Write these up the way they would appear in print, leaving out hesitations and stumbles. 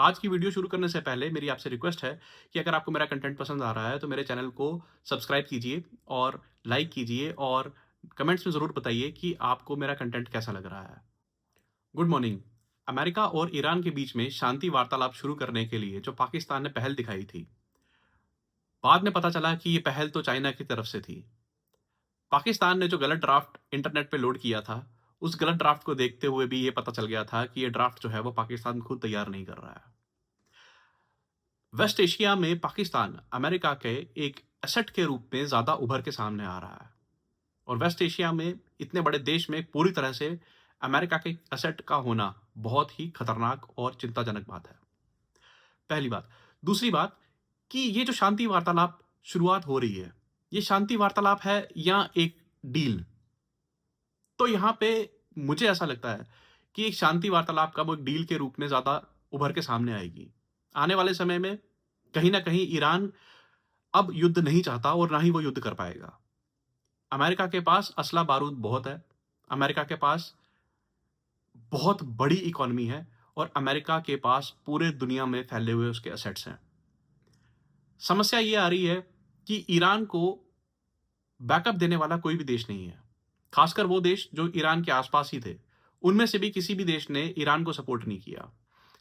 आज की वीडियो शुरू करने से पहले मेरी आपसे रिक्वेस्ट है कि अगर आपको मेरा कंटेंट पसंद आ रहा है तो मेरे चैनल को सब्सक्राइब कीजिए और लाइक कीजिए और कमेंट्स में ज़रूर बताइए कि आपको मेरा कंटेंट कैसा लग रहा है। Good morning. अमेरिका और ईरान के बीच में शांति वार्तालाप शुरू करने के लिए जो पाकिस्तान ने पहल दिखाई थी, बाद में पता चला कि ये पहल तो चाइना की तरफ से थी। पाकिस्तान ने जो गलत ड्राफ्ट इंटरनेट पे लोड किया था, उस गलत ड्राफ्ट को देखते हुए भी ये पता चल गया था कि ये ड्राफ्ट जो है वो पाकिस्तान खुद तैयार नहीं कर रहा है। वेस्ट एशिया में पाकिस्तान अमेरिका के एक एसेट के रूप में ज़्यादा उभर के सामने आ रहा है और वेस्ट एशिया में इतने बड़े देश में पूरी तरह से अमेरिका के एसेट का होना बहुत ही खतरनाक और चिंताजनक बात है। पहली बात। दूसरी बात कि ये जो शांति वार्तालाप शुरुआत हो रही है, ये शांति वार्तालाप है या एक डील? तो यहाँ पे मुझे ऐसा लगता है कि एक शांति वार्तालाप का वो एक डील के रूप में ज़्यादा उभर के सामने आएगी। आने वाले समय में कहीं न कहीं ईरान अब युद्ध नहीं चाहता और ना ही वो युद्ध कर पाएगा। अमेरिका के पास असला-बारूद बहुत है। अमेरिका के पास बहुत बड़ी इकोनॉमी है और अमेरिका के पास पूरे दुनिया में फैले हुए उसके एसेट्स हैं। समस्या ये आ रही है कि ईरान को बैकअप देने वाला कोई भी देश नहीं है। खासकर वो देश जो ईरान के आस-पास ही थे। उनमें से भी किसी भी देश ने ईरान को सपोर्ट नहीं किया।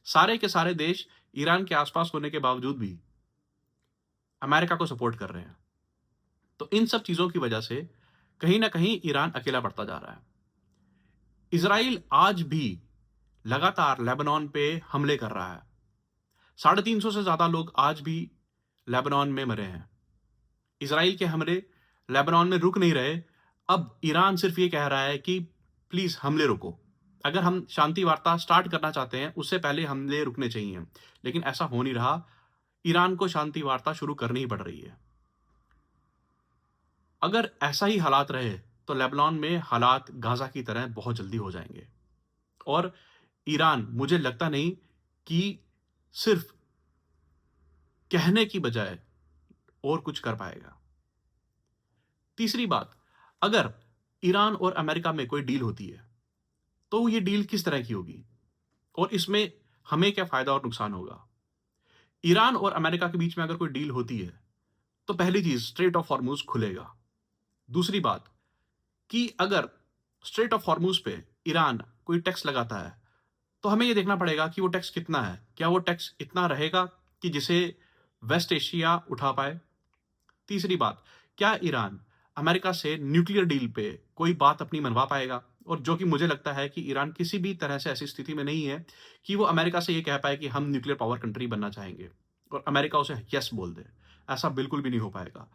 सारे के सारे देश ईरान के आस-पास होने के बावजूद भी अमेरिका को सपोर्ट कर रहे हैं। तो इन सब चीज़ों की वजह से कहीं न कहीं ईरान अकेला पड़ता जा रहा है। इज़राइल आज भी लगातार लेबनान पे हमले कर रहा है। 350 से ज़्यादा लोग आज भी लेबनान में मरे हैं। इज़राइल के हमले लेबनान में रुक नहीं रहे। अब ईरान सिर्फ़ ये कह रहा है कि प्लीज़ हमले रोको। अगर हम शांति वार्ता स्टार्ट करना चाहते हैं, उससे पहले हमले रुकने चाहिए। लेकिन ऐसा हो नहीं रहा। ईरान को शांति वार्ता शुरू करनी ही पड़ रही है। अगर ऐसा ही हालात रहे, तो लेबनान में हालात गाज़ा की तरह बहुत जल्दी हो जाएँगे और ईरान मुझे लगता नहीं कि सिर्फ़ कहने की बजाय और कुछ कर पाएगा। तीसरी बात, अगर ईरान और अमेरिका में कोई डील होती है, तो ये डील किस तरह की होगी और इसमें हमें क्या फ़ायदा और नुकसान होगा? ईरान और अमेरिका के बीच में अगर कोई डील होती है, तो पहली चीज़ स्ट्रेट ऑफ हॉर्मुज़ खुलेगा। दूसरी बात कि अगर स्ट्रेट ऑफ हॉर्मुज़ पे ईरान कोई टैक्स लगाता है, तो हमें ये देखना पड़ेगा कि वो टैक्स कितना है? क्या वो टैक्स इतना रहेगा कि जिसे वेस्ट एशिया उठा पाए? तीसरी बात, क्या ईरान अमेरिका से न्यूक्लियर डील पे कोई बात अपनी मनवा पाएगा? और जो कि मुझे लगता है कि ईरान किसी भी तरह से ऐसी स्थिति में नहीं है कि वो अमेरिका से ये कह पाए कि हम न्यूक्लियर पावर कंट्री बनना चाहेंगे और अमेरिका उसे यस बोल दे। ऐसा बिल्कुल भी नहीं हो पाएगा।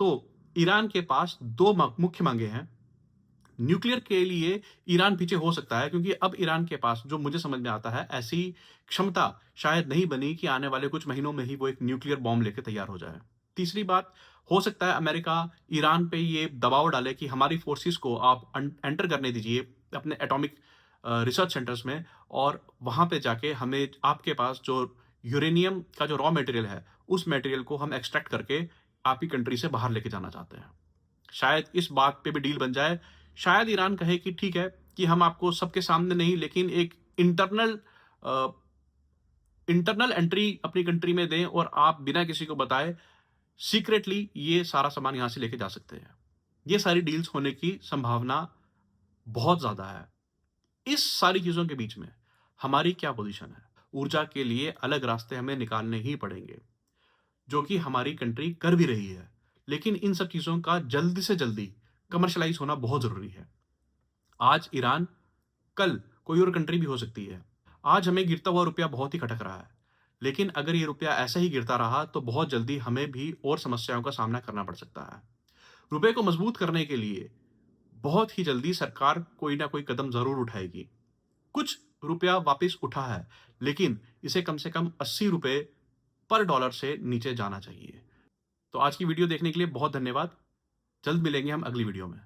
तो ईरान के पास 2 मुख्य माँगे हैं। न्यूक्लियर के लिए ईरान पीछे हो सकता है क्योंकि अब ईरान के पास जो मुझे समझ में आता है, ऐसी क्षमता शायद नहीं बनी कि आने वाले कुछ महीनों में ही वो एक न्यूक्लियर बॉम्ब लेके तैयार हो जाए। तीसरी बात, हो सकता है अमेरिका ईरान पे ये दबाव डाले कि हमारी फोर्सेस को आप एंटर करने दीजिए अपने एटॉमिक रिसर्च सेंटर्स में और वहाँ पे जाके हमें आपके पास जो यूरेनियम का जो रॉ मटेरियल है, उस मटेरियल को हम एक्सट्रैक्ट करके आपकी कंट्री से बाहर लेके जाना चाहते हैं। शायद इस बात पे भी डील बन जाए। शायद ईरान कहे कि ठीक है कि हम आपको सबके सामने नहीं लेकिन एक अ, इंटरनल एंट्री अपनी कंट्री में दें और आप बिना किसी को बताए सीक्रेटली ये सारा सामान यहाँ से लेके जा सकते हैं। ये सारी डील्स होने की संभावना बहुत ज़्यादा है। इस सारी चीज़ों के बीच में हमारी क्या पोज़ीशन है? ऊर्जा के लिए अलग रास्ते हमें निकालने ही पड़ेंगे, जो कि हमारी कंट्री कर भी रही है। लेकिन इन सब चीज़ों का जल्दी से जल्दी कमर्शियलाइज़ होना बहुत ज़रूरी है। आज ईरान, कल कोई और कंट्री भी हो सकती है। आज हमें गिरता हुआ रुपया बहुत ही खटक रहा है। लेकिन अगर ये रुपया ऐसे ही गिरता रहा तो बहुत जल्दी हमें भी और समस्याओं का सामना करना पड़ सकता है। रुपए को मजबूत करने के लिए बहुत ही जल्दी सरकार कोई ना कोई कदम ज़रूर उठाएगी। कुछ रुपया वापस उठा है, लेकिन इसे कम से कम ₹80 पर डॉलर से नीचे जाना चाहिए। तो आज की वीडियो देखने के लिए बहुत धन्यवाद। जल्द मिलेंगे हम अगली वीडियो में।